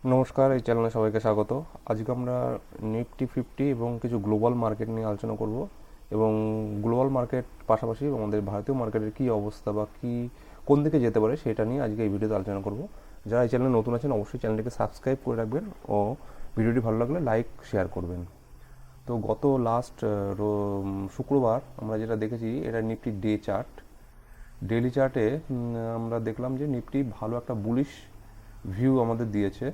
নমস্কার, এই চ্যানেলে সবাইকে স্বাগত। আজকে আমরা নিফটি ফিফটি এবং কিছু গ্লোবাল মার্কেট নিয়ে আলোচনা করব, এবং গ্লোবাল মার্কেট পাশাপাশি আমাদের ভারতীয় মার্কেটের কী অবস্থা বা কী কোন দিকে যেতে পারে সেটা নিয়ে আজকে এই ভিডিওতে আলোচনা করব। যারা এই চ্যানেলে নতুন আছেন অবশ্যই চ্যানেলটিকে সাবস্ক্রাইব করে রাখবেন ও ভিডিওটি ভালো লাগলে লাইক শেয়ার করবেন। তো গত লাস্ট শুক্রবার আমরা যেটা দেখেছি এটা নিফটি ডে চার্ট। ডেইলি চার্টে আমরা দেখলাম যে নিফটি ভালো একটা বুলিশ ভিউ আমাদের দিয়েছে।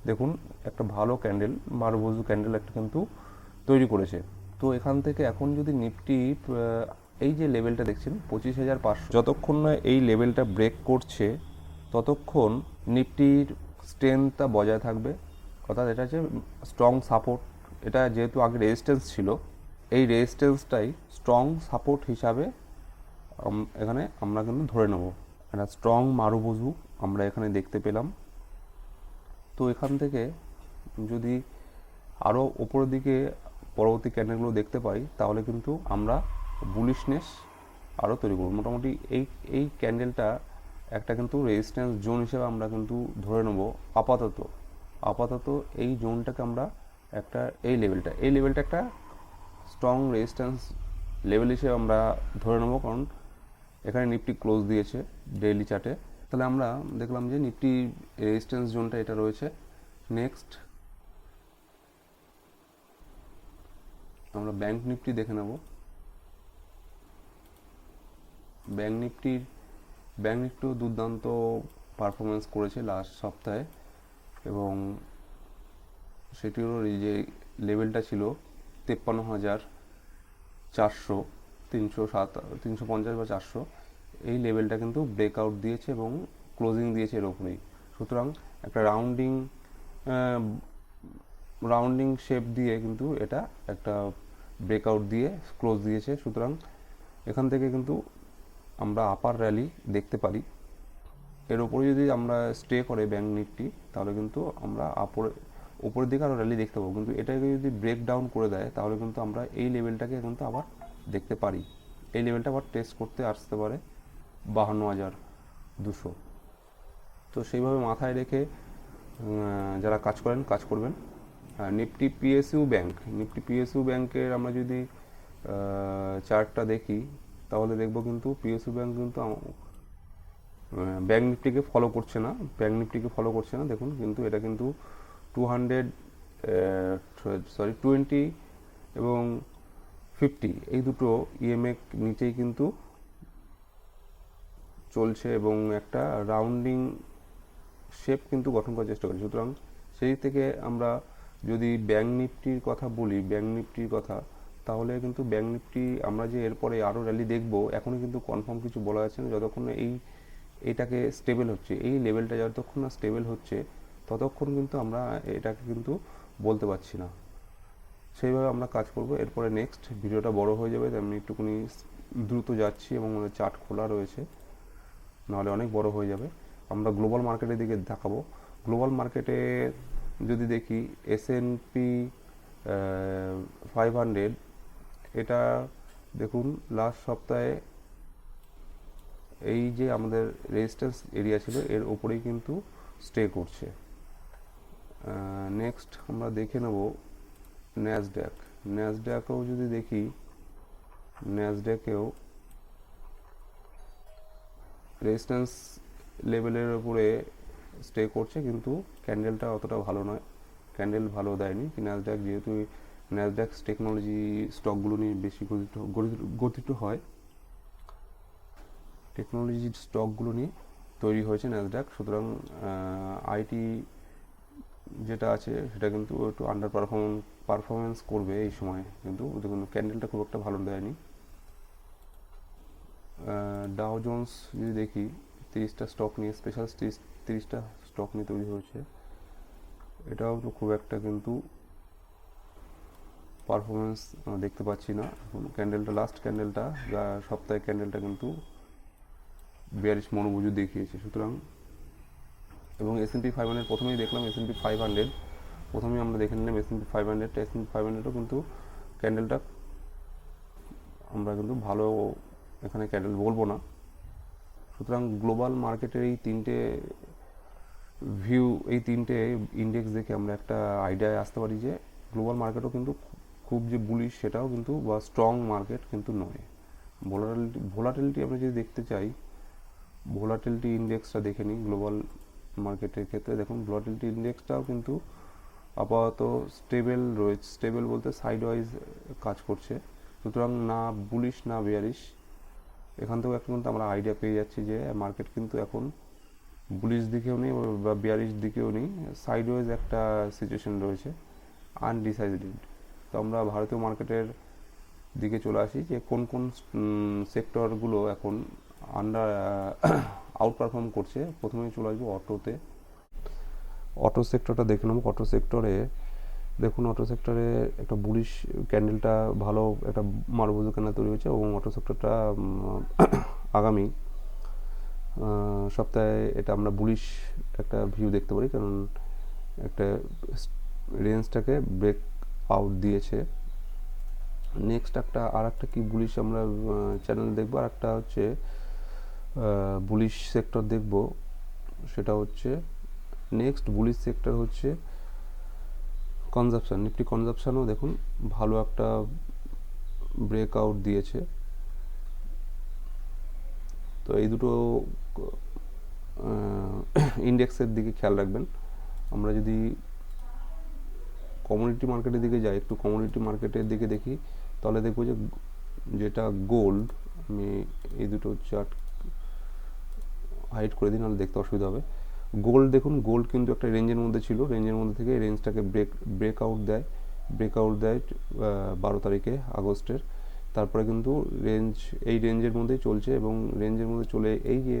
দেখুন, একটা ভালো ক্যান্ডেল, মারুবুজু ক্যান্ডেল একটা কিন্তু তৈরি করেছে। তো এখান থেকে এখন যদি নিফটি এই যে লেভেলটা দেখছেন 25,500, যতক্ষণ না এই লেভেলটা ব্রেক করছে ততক্ষণ নিফটির স্ট্রেংথটা বজায় থাকবে। অর্থাৎ এটা হচ্ছে স্ট্রং সাপোর্ট। এটা যেহেতু আগে রেজিস্ট্যান্স ছিল, এই রেজিস্ট্যান্সটাই স্ট্রং সাপোর্ট হিসাবে এখানে আমরা কিন্তু ধরে নেব। একটা স্ট্রং মারুবুজু আমরা এখানে দেখতে পেলাম। তো এখান থেকে যদি আরও ওপরের দিকে পরবর্তী ক্যান্ডেলগুলো দেখতে পাই তাহলে কিন্তু আমরা বুলিশনেস আরও তৈরি করব। মোটামুটি এই এই ক্যান্ডেলটা একটা কিন্তু রেজিস্ট্যান্স জোন হিসেবে আমরা কিন্তু ধরে নেব। আপাতত আপাতত এই জোনটাকে আমরা একটা এই লেভেলটা একটা স্ট্রং রেজিস্ট্যান্স লেভেল হিসেবে আমরা ধরে নেব, কারণ এখানে নিফটি ক্লোজ দিয়েছে ডেইলি চার্টে। তাহলে আমরা দেখলাম যে নিফটি রেজিস্ট্যান্স জোনটা এটা রয়েছে। নেক্সট আমরা ব্যাংক নিফটি দেখে নেব। ব্যাংক নিফটিও দুর্দান্ত পারফরমেন্স করেছে লাস্ট সপ্তাহে, এবং সেটিরও যে লেভেলটা ছিল 53,400, 350 বা 400, এই লেভেলটা কিন্তু ব্রেকআউট দিয়েছে এবং ক্লোজিং দিয়েছে এর ওপরেই। সুতরাং একটা রাউন্ডিং শেপ দিয়ে কিন্তু এটা একটা ব্রেকআউট দিয়ে ক্লোজ দিয়েছে। সুতরাং এখান থেকে কিন্তু আমরা আপার র্যালি দেখতে পারি। এর ওপরে যদি আমরা স্টে করে ব্যাংক নিফটি তাহলে কিন্তু আমরা উপরের দিকে আরও র্যালি দেখতে পাবো, কিন্তু এটাকে যদি ব্রেক ডাউন করে দেয় তাহলে কিন্তু আমরা এই লেভেলটাকে কিন্তু আবার দেখতে পারি। এই লেভেলটা আবার টেস্ট করতে আসতে পারে 52,200। তো সেইভাবে মাথায় রেখে যারা কাজ করবেন। নিফটি পিএসইউ ব্যাংকের আমরা যদি চার্টটা দেখি তাহলে দেখব কিন্তু পিএসইউ ব্যাংক কিন্তু ব্যাংক নিফটিকে ফলো করছে না। দেখুন কিন্তু এটা কিন্তু 20 এবং 50 এই দুটো ইএমএ নিচেই কিন্তু চলছে এবং একটা রাউন্ডিং শেপ কিন্তু গঠন করার চেষ্টা করছে। সুতরাং সেই থেকে আমরা যদি ব্যাংক নিফটির কথা তাহলে কিন্তু ব্যাংক নিফটি আমরা যে এরপরে আরও র্যালি দেখব এখনই কিন্তু কনফার্ম কিছু বলা যাচ্ছে না। যতক্ষণ না এইটাকে স্টেবল হচ্ছে, এই লেভেলটা যতক্ষণ না স্টেবল হচ্ছে ততক্ষণ কিন্তু আমরা এটাকে কিন্তু বলতে পারছি না। সেইভাবে আমরা কাজ করব। এরপরে নেক্সট ভিডিওটা বড় হয়ে যাবে, তাই আমি একটুখানি দ্রুত যাচ্ছি এবং চার্ট খোলা রয়েছে, নাহলে অনেক বড় হয়ে যাবে। আমরা গ্লোবাল মার্কেটের দিকে দেখাবো। গ্লোবাল মার্কেটে যদি দেখি S&P 500, এটা দেখুন লাস্ট সপ্তাহে এই যে আমাদের রেজিস্ট্যান্স এরিয়া ছিল এর ওপরেই কিন্তু স্টে করছে। নেক্সট আমরা দেখে নেব ন্যাসড্যাকেও যদি দেখি, ন্যাসড্যাকেও রেজিস্ট্যান্স লেভেলের উপরে স্টে করছে, কিন্তু ক্যান্ডেলটা অতটা ভালো নয়, ক্যান্ডেল ভালো দেয়নি। ন্যাসড্যাক যেহেতু ন্যাসড্যাক টেকনোলজি স্টকগুলো নিয়ে বেশি গঠিত হয়, টেকনোলজি স্টকগুলো নিয়ে তৈরি হয়েছে ন্যাসড্যাক। সুতরাং আইটি যেটা আছে সেটা কিন্তু একটু পারফরমেন্স করবে এই সময়, কিন্তু দেখুন ক্যান্ডেলটা খুব একটা ভালো দেয়নি। ডাও জোন্স যদি দেখি 30টা স্টক নিয়ে, স্পেশাল 30টা স্টক নিয়ে তৈরি হয়েছে, এটাও তো খুব একটা কিন্তু পারফরমেন্স দেখতে পাচ্ছি না। লাস্ট ক্যান্ডেলটা সপ্তাহে ক্যান্ডেলটা কিন্তু বিয়ারিশ মনোবুজু দেখিয়েছে। সুতরাং এবং S&P 500 প্রথমেই দেখলাম, S&P 500 প্রথমেই আমরা দেখে নিলাম S&P 500ও কিন্তু ক্যান্ডেলটা আমরা কিন্তু ভালো এখানে ক্যান্ডেল বলবো না। সুতরাং গ্লোবাল মার্কেটের এই তিনটে ভিউ, এই তিনটে ইন্ডেক্স দেখে আমরা একটা আইডিয়ায় আসতে পারি যে গ্লোবাল মার্কেটও কিন্তু খুব যে বুলিশ সেটাও কিন্তু, বা স্ট্রং মার্কেট কিন্তু নয়। ভোলাটিলিটি আমরা যদি দেখতে চাই, ভোলাটিলিটি ইন্ডেক্সটা দেখে নিই গ্লোবাল মার্কেটের ক্ষেত্রে। দেখুন ভোলাটিলিটি ইন্ডেক্সটাও কিন্তু আপাতত স্টেবল রয়েছে, স্টেবল বলতে সাইডওয়াইজ কাজ করছে, সুতরাং না বুলিশ না বেয়ারিশ। এখান থেকেও একটা কিন্তু আমরা আইডিয়া পেয়ে যাচ্ছি যে মার্কেট কিন্তু এখন বুলিশ দিকেও নেই বা বেয়ারিশ দিকেও নেই, সাইডওয়াইজ একটা সিচুয়েশন রয়েছে, আনডিসাইডেড। তো আমরা ভারতীয় মার্কেটের দিকে চলে আসি যে কোন কোন সেক্টরগুলো এখন আন্ডার আউট পারফর্ম করছে। প্রথমেই চলে আসবো অটোতে। অটো সেক্টরটা দেখে নেব। অটো সেক্টরে দেখুন, অটো সেক্টরে একটা বুলিশ ক্যান্ডেলটা ভালো একটা মারবুজু ক্যান্ডেল তৈরি হয়েছে, এবং অটো সেক্টরটা আগামী সপ্তাহে এটা আমরা বুলিশ একটা ভিউ দেখতে পারি, কারণ একটা রেঞ্জটাকে ব্রেক আউট দিয়েছে। নেক্সট আর একটা কি বুলিশ আমরা চ্যানেল দেখবো, আর একটা হচ্ছে বুলিশ সেক্টর দেখব, সেটা হচ্ছে নেক্সট বুলিশ সেক্টর হচ্ছে কনজাপশন। নিফটি কনজাপশনও দেখুন ভালো একটা ব্রেক আউট দিয়েছে। তো এই দুটো ইন্ডেক্সের দিকে খেয়াল রাখবেন। আমরা যদি কমোডিটি মার্কেটের দিকে যাই, একটু কমোডিটি মার্কেটের দিকে দেখি, তাহলে দেখবো যে যেটা গোল্ড, আমি এই দুটো চার্ট হাইড করে দিই, নাহলে দেখতে অসুবিধা হবে। গোল্ড দেখুন, গোল্ড কিন্তু একটা রেঞ্জের মধ্যে ছিল, রেঞ্জের মধ্যে থেকে রেঞ্জটাকে ব্রেকআউট দেয় 12 তারিখে আগস্টের। তারপরে কিন্তু এই রেঞ্জের মধ্যেই চলছে, এবং রেঞ্জের মধ্যে চলে এই যে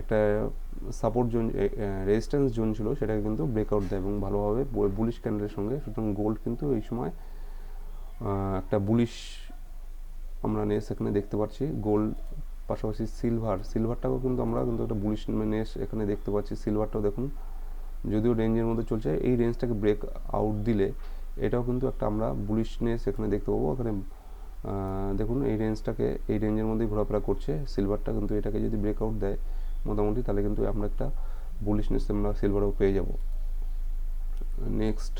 একটা সাপোর্ট জোন, রেজিস্ট্যান্স জোন ছিল, সেটাকে কিন্তু ব্রেকআউট দেয় এবং ভালোভাবে বুলিশ ক্যান্ডেলের সঙ্গে। সুতরাং গোল্ড কিন্তু এই সময় একটা বুলিশ আমরা নেস এখানে দেখতে পাচ্ছি। গোল্ড পাশাপাশি সিলভারটাকেও কিন্তু আমরা কিন্তু একটা বুলিশ নেস এখানে দেখতে পাচ্ছি। সিলভারটাও দেখুন, যদিও রেঞ্জের মধ্যে চলছে, এই রেঞ্জটাকে ব্রেক আউট দিলে এটাও কিন্তু একটা আমরা বুলিশনেস এখানে দেখতে পাবো। এখানে দেখুন এই রেঞ্জের মধ্যেই ঘোরাফেরা করছে সিলভারটা, কিন্তু এটাকে যদি ব্রেকআউট দেয় মোটামুটি, তাহলে কিন্তু আমরা একটা বুলিশনেস আমরা সিলভারও পেয়ে যাব। নেক্সট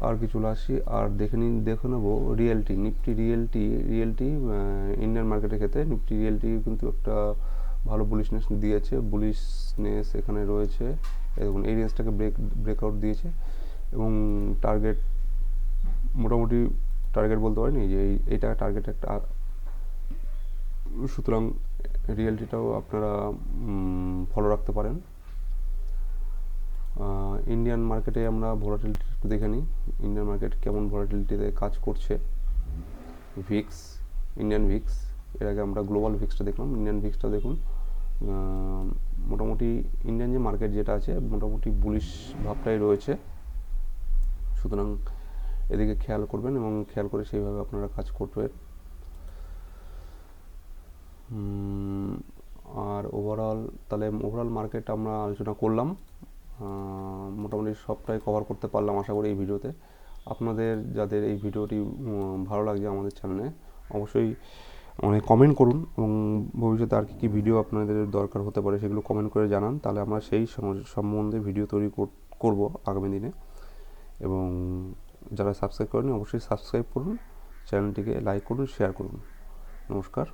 আর কি চলে আসি, আর দেখে নেবো রিয়েলটি, নিফটি রিয়েলটি ইন্ডিয়ান মার্কেটের ক্ষেত্রে নিফটি রিয়েলটি কিন্তু একটা ভালো বুলিশনেস দিয়েছে, বুলিশনেস এখানে রয়েছে। দেখুন এই রেঞ্জটাকে ব্রেকআউট দিয়েছে, এবং টার্গেট মোটামুটি টার্গেট বলতে পারিনি যে এইটা টার্গেট একটা। সুতরাং রিয়েলটিটাও আপনারা ফলো রাখতে পারেন। ইন্ডিয়ান মার্কেটে আমরা ভোলাটিলিটি একটু দেখে নিই, ইন্ডিয়ান মার্কেট কেমন ভোলাটিলিটিতে কাজ করছে। ইন্ডিয়ান ভিক্স, এর আগে আমরা গ্লোবাল ভিক্সটা দেখলাম, ইন্ডিয়ান ভিক্সটা দেখুন মোটামুটি ইন্ডিয়ান যে মার্কেট যেটা আছে মোটামুটি বুলিশ ভাবটাই রয়েছে। সুতরাং এদিকে খেয়াল করবেন এবং খেয়াল করে সেইভাবে আপনারা কাজ করবেন। আর ওভারঅল মার্কেট আমরা আলোচনা করলাম, মোটামুটি সবটাই কভার করতে পারলাম আশা করি এই ভিডিওতে। আপনাদের যাদের এই ভিডিওটি ভালো লাগছে আমাদের চ্যানেলে, অবশ্যই কমেন্ট করুন, এবং ভবিষ্যতে আর কি ভিডিও আপনাদের দরকার হতে পারে সেগুলো কমেন্ট করে জানান, তাহলে আমরা সেই সম্বন্ধে ভিডিও তৈরি করব আগামী দিনে। এবং যারা সাবস্ক্রাইব করেনি অবশ্যই সাবস্ক্রাইব করুন, চ্যানেলটিকে লাইক করুন, শেয়ার করুন। নমস্কার।